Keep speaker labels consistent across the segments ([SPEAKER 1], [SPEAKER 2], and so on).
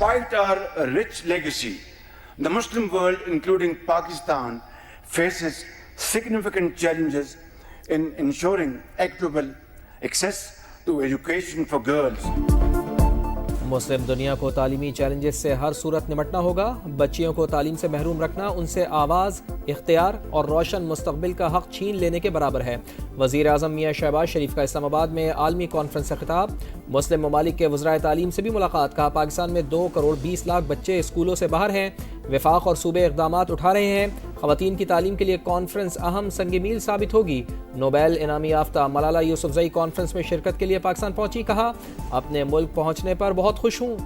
[SPEAKER 1] Despite our rich legacy, the Muslim world, including Pakistan, faces significant challenges in ensuring equitable access to education for girls.
[SPEAKER 2] मुस्लिम दुनिया को तालीमी challenges से हर सूरत निपटना होगा। बच्चियों को तालीम से महरूम रखना उनसे आवाज़, इख्तियार और रोशन मुस्तकबिल का हक छीन लेने के बराबर है। वज़ीर आज़म मियाँ शहबाज शरीफ का इस्लामाबाद में आलमी कॉन्फ्रेंस से खिताब। मुस्लिम ममालिक के वज़राए तालीम से भी मुलाकात। कहा, पाकिस्तान में 2 करोड़ 20 लाख बच्चे स्कूलों से बाहर हैं। वफाक और सूबे इक़दामात उठा रहे हैं। ख़वातीन की तालीम के लिए कॉन्फ्रेंस अहम संग मील साबित होगी। नोबेल इनामी याफ्ता मलाला यूसुफजई कॉन्फ्रेंस में शिरकत के लिए पाकिस्तान पहुंची। कहा, अपने मुल्क पहुंचने पर बहुत खुश हूं।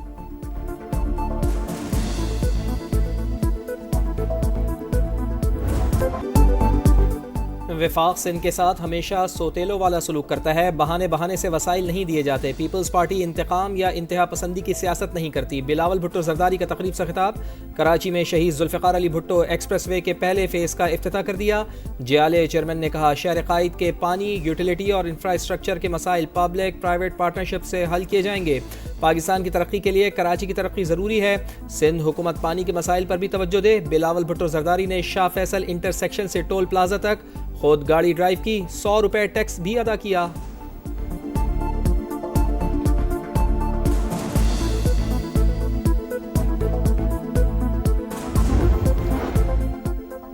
[SPEAKER 2] वफाक सिंध के साथ हमेशा सोतेलों वाला सलूक करता है। बहाने बहाने से वसाइल नहीं दिए जाते। पीपल्स पार्टी इंतकाम या इंतहा पसंदी की सियासत नहीं करती। बिलावल भुट्टो जरदारी का तकरीब से खिताब। कराची में शहीद जुल्फ़िकार अली भुट्टो एक्सप्रेस वे के पहले फेज़ का इफ्तिताह कर दिया। JLA चेयरमैन ने कहा, शहर कायद के पानी, यूटिलिटी और इंफ्रास्ट्रक्चर के मसाइल पब्लिक प्राइवेट पार्टनरशिप से हल किए जाएंगे। पाकिस्तान की तरक्की के लिए कराची की तरक्की ज़रूरी है। सिंध हुकूमत पानी के मसाइल पर भी तवज्जो दे। बिलावल भुट्टो जरदारी ने शाह फैसल इंटरसेक्शन से टोल प्लाजा तक खुद गाड़ी ड्राइव की। 100 रुपए टैक्स भी अदा किया।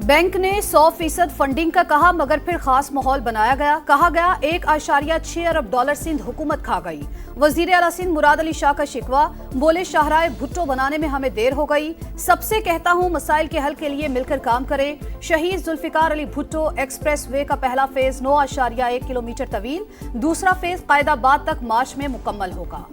[SPEAKER 3] बैंक ने 100% फंडिंग का कहा, मगर फिर खास माहौल बनाया गया। कहा गया 1.6 अरब डॉलर सिंध हुकूमत खा गई। वजीर आला सिंध मुराद अली शाह का शिकवा। बोले, शाहराह भुट्टो बनाने में हमें देर हो गई। सबसे कहता हूं मसाइल के हल के लिए मिलकर काम करें। शहीद जुल्फ़िकार अली भुट्टो एक्सप्रेस वे का पहला फेज 9.1 किलोमीटर तवील, दूसरा फेज कायदाबाद तक मार्च में मुकम्मल होगा।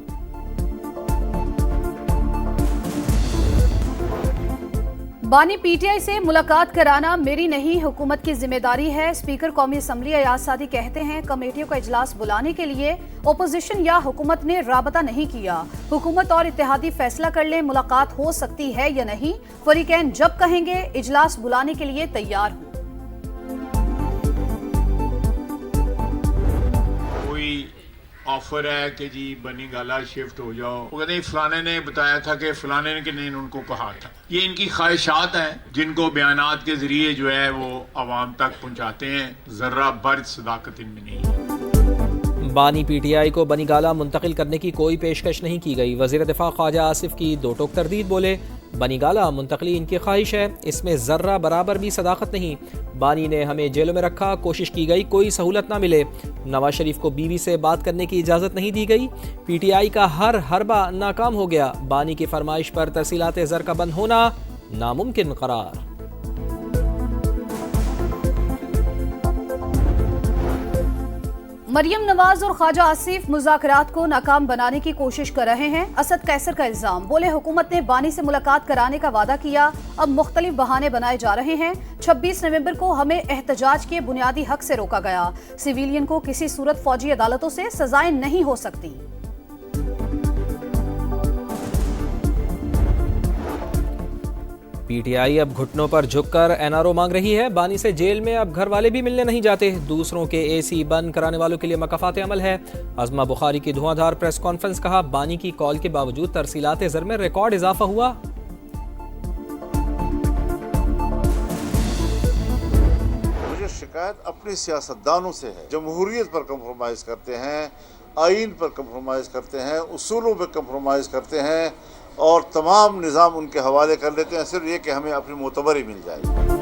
[SPEAKER 3] बानी PTI से मुलाकात कराना मेरी नहीं हुकूमत की जिम्मेदारी है। स्पीकर कौमी असम्बली अयाज सादी कहते हैं, कमेटियों का इजलास बुलाने के लिए ओपोजिशन या हुकूमत ने राबता नहीं किया। हुकूमत और इत्तेहादी फैसला कर ले मुलाकात हो सकती है या नहीं। फरीकैन जब कहेंगे इजलास बुलाने के लिए तैयार हूं।
[SPEAKER 4] ऑफर है कि जी बनी गाला शिफ्ट हो जाओ, वो कहते हैं फलाने ने बताया था कि फलाने ने उनको कहा था। ये इनकी ख्वाहिशात हैं जिनको बयानात के जरिए जो है वो आवाम तक पहुंचाते हैं। जर्रा बर्ज सदाकत इनमें नहीं है।
[SPEAKER 2] बानी PTI को बनी गाला मुंतकिल करने की कोई पेशकश नहीं की गई। वज़ीर दिफा ख्वाजा आसिफ की दो टोक तरदीद। बोले, बनी गाला मुंतकली इनकी ख्वाहिश है, इसमें जर्रा बराबर भी सदाकत नहीं। बानी ने हमें जेलों में रखा, कोशिश की गई, कोई सहूलत ना मिले। नवाज शरीफ को बीवी से बात करने की इजाज़त नहीं दी गई। PTI का हर हरबा नाकाम हो गया। बानी की फरमाइश पर तरसीलात ज़र का बंद होना नामुमकिन करार।
[SPEAKER 3] मरियम नवाज और ख्वाजा आसिफ मुज़ाकरात को नाकाम बनाने की कोशिश कर रहे हैं। असद कैसर का इल्जाम। बोले, हुकूमत ने बानी से मुलाकात कराने का वादा किया, अब मुख्तलिफ बहाने बनाए जा रहे हैं। 26 नवंबर को हमें एहतजाज के बुनियादी हक से रोका गया। सिविलियन को किसी सूरत फौजी अदालतों से सजाएं नहीं हो सकती।
[SPEAKER 2] PTI अब घुटनों पर झुककर NRO मांग रही है। बानी से जेल में अब घर वाले भी मिलने नहीं जाते। दूसरों के AC बंद कराने वालों के लिए मकाफात अमल है। अज़मा बुखारी की धुआंधार प्रेस कॉन्फ्रेंस। कहा, बानी की कॉल के बावजूद तरसीलात ज़र में रिकॉर्ड इजाफा हुआ।
[SPEAKER 5] मुझे शिकायत अपने सियासतदानों से है। जमहूरियत पर कंप्रोमाइज करते हैं, आइन पर कंप्रोमाइज करते हैं, उसूलों पर कंप्रोमाइज करते हैं और तमाम निज़ाम उनके हवाले कर लेते हैं, सिर्फ ये कि हमें अपनी मोतबरी मिल जाए।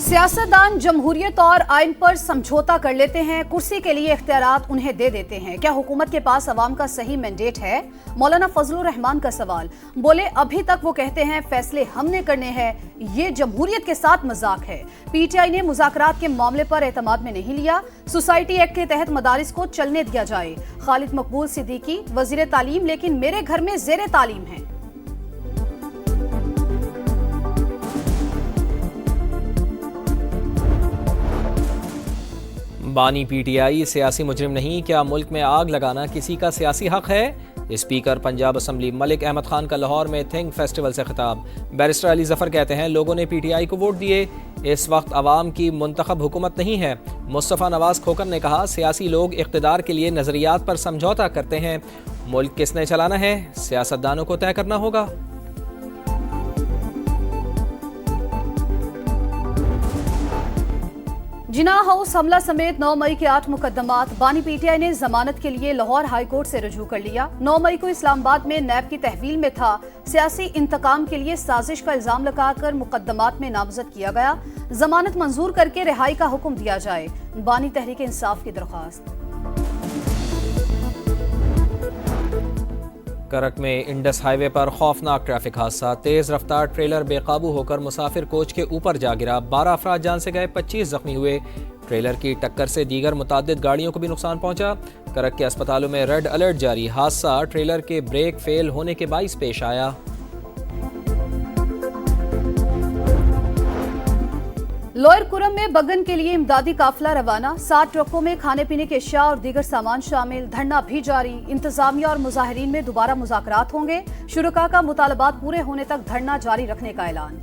[SPEAKER 3] सियासतदान जमहूरियत और आइन पर समझौता कर लेते हैं, कुर्सी के लिए इख्तियारात उन्हें दे देते हैं। क्या हुकूमत के पास अवाम का सही मैंडेट है? मौलाना फजलुर रहमान का सवाल। बोले, अभी तक वो कहते हैं फैसले हमने करने हैं। ये जमहूरियत के साथ मजाक है। PTI ने मुज़ाकरात के मामले पर एतमाद में नहीं लिया। सोसाइटी एक्ट के तहत मदारिस को चलने दिया जाए। खालिद मकबूल सिद्दीकी, वजीर तालीम, लेकिन मेरे घर में ज़ेरे तालीम है।
[SPEAKER 2] बानी PTI सियासी मुजरिम नहीं। क्या मुल्क में आग लगाना किसी का सियासी हक है? स्पीकर पंजाब असम्बली मलिक अहमद खान का लाहौर में थिंक फेस्टिवल से खिताब। बैरिस्टर अली जफर कहते हैं, लोगों ने PTI को वोट दिए, इस वक्त अवाम की मुंतखब हुकूमत नहीं है। मुस्तफ़ा नवाज खोकर ने कहा, सियासी लोग इक़्तिदार के लिए नज़रियात पर समझौता करते हैं। मुल्क किसने चलाना है, सियासतदानों को तय करना होगा।
[SPEAKER 3] जिनाह हाउस हमला समेत 9 मई के 8 मुकदमात बानी पीटीआई ने जमानत के लिए लाहौर हाई कोर्ट से रजू कर लिया। 9 मई को इस्लामाबाद में नैब की तहवील में था। सियासी इंतकाम के लिए साजिश का इल्जाम लगाकर मुकदमात में नामजद किया गया। जमानत मंजूर करके रिहाई का हुक्म दिया जाए, बानी तहरीक इंसाफ की दरख्वास्त।
[SPEAKER 2] करक में इंडस हाईवे पर खौफनाक ट्रैफिक हादसा। तेज रफ्तार ट्रेलर बेकाबू होकर मुसाफिर कोच के ऊपर जा गिरा। 12 अफराद जान से गए, 25 जख्मी हुए। ट्रेलर की टक्कर से दीगर मुताद्दिद गाड़ियों को भी नुकसान पहुंचा। करक के अस्पतालों में रेड अलर्ट जारी। हादसा ट्रेलर के ब्रेक फेल होने के बाइस पेश आया।
[SPEAKER 3] लोअर कुरम में बगन के लिए इमदादी काफिला रवाना। 7 ट्रकों में खाने पीने के अशिया और दीगर सामान शामिल। धरना भी जारी। इंतजामिया और मुजाहिरीन में दोबारा मुज़ाकरात होंगे। शुरका का मुतालबात पूरे होने तक धरना जारी रखने का ऐलान।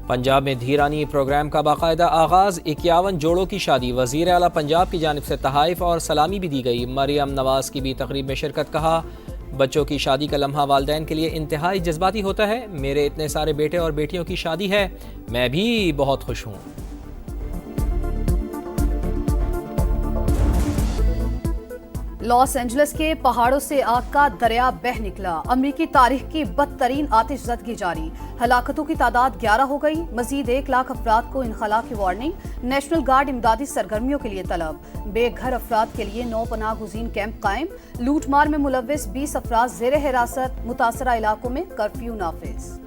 [SPEAKER 2] पंजाब में धीरानी प्रोग्राम का बाकायदा आगाज। 51 जोड़ों की शादी। वज़ीर आला पंजाब की जानिब से तहाइफ और सलामी भी दी गई। मरियम नवाज की भी तकरीब में शिरकत। कहा, बच्चों की शादी का लम्हा वालिदैन के लिए इंतहाई जज्बाती होता है। मेरे इतने सारे बेटे और बेटियों की शादी है, मैं भी बहुत खुश हूँ।
[SPEAKER 3] लॉस एंजलिस के पहाड़ों से आग का दरिया बह निकला। अमरीकी तारीख की बदतरीन आतिशज़दगी जारी। हलाकतों की तादाद 11 हो गई। मजीद 1 लाख अफराद को इनखला की वार्निंग। नेशनल गार्ड इमदादी सरगर्मियों के लिए तलब। बेघर अफराद के लिए 9 पनाह गुज़ीन कैंप कायम। लूटमार में मुलव्विस 20 अफराद ज़ेर हिरासत। मुतासरा इलाकों में कर्फ्यू नाफिज।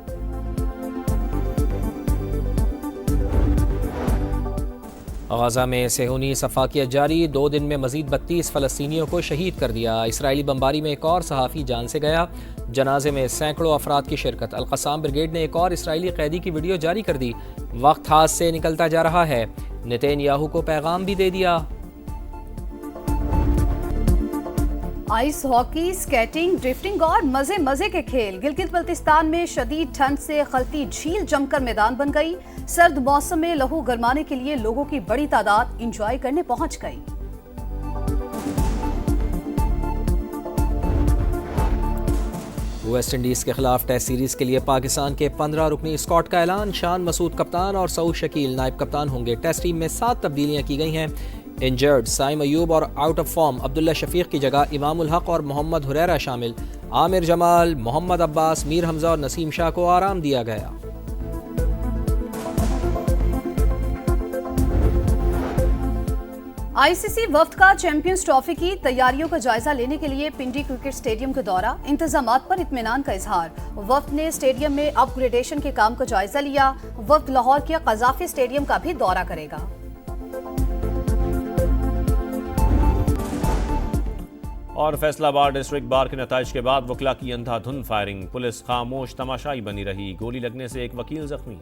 [SPEAKER 2] गाजा में सेहूनी सफाकियत जारी। 2 दिन में मजीद 32 फ़लस्तीनियों को शहीद कर दिया। इसराइली बमबारी में एक और सहाफ़ी जान से गया। जनाजे में सैकड़ों अफराद की शिरकत। अल-क़स्साम ब्रिगेड ने एक और इसराइली कैदी की वीडियो जारी कर दी। वक्त हाथ से निकलता जा रहा है, नेतन्याहू को पैगाम भी दे दिया।
[SPEAKER 3] आइस हॉकी, स्केटिंग, ड्रिफ्टिंग और मजे मजे के खेल। गिलगित बल्तिस्तान में शदीद ठंड से खलती झील जमकर मैदान बन गई। सर्द मौसम में लहू गरमाने के लिए लोगों की बड़ी तादाद इंजॉय करने पहुंच गई।
[SPEAKER 2] वेस्ट इंडीज के खिलाफ टेस्ट सीरीज के लिए पाकिस्तान के 15 रुकनी स्क्वाड का ऐलान। शान मसूद कप्तान और सऊद शकील नायब कप्तान होंगे। टेस्ट टीम में 7 तब्दीलियां की गई हैं। इंजर्ड साइम अयूब और out of form Abdullah Shafique की जगह इमाम उल हक और मोहम्मद हुरैरा शामिल। आमिर जमाल, मोहम्मद अब्बास, मीर हमजा और नसीम शाह को आराम दिया गया।
[SPEAKER 3] आईसीसी वफ्द का चैंपियंस ट्रॉफी की तैयारियों का जायजा लेने के लिए पिंडी क्रिकेट स्टेडियम का दौरा। इंतजामात पर इत्मीनान का इजहार। वफ्द ने स्टेडियम में अपग्रेडेशन के काम का जायजा लिया। वफ्द लाहौर के कज़ाफी स्टेडियम का भी दौरा करेगा।
[SPEAKER 6] और फैसलाबाद डिस्ट्रिक्ट बार के नताइज के बाद वकला की अंधाधुंध फायरिंग। पुलिस खामोश तमाशाई बनी रही। गोली लगने से एक वकील जख्मी।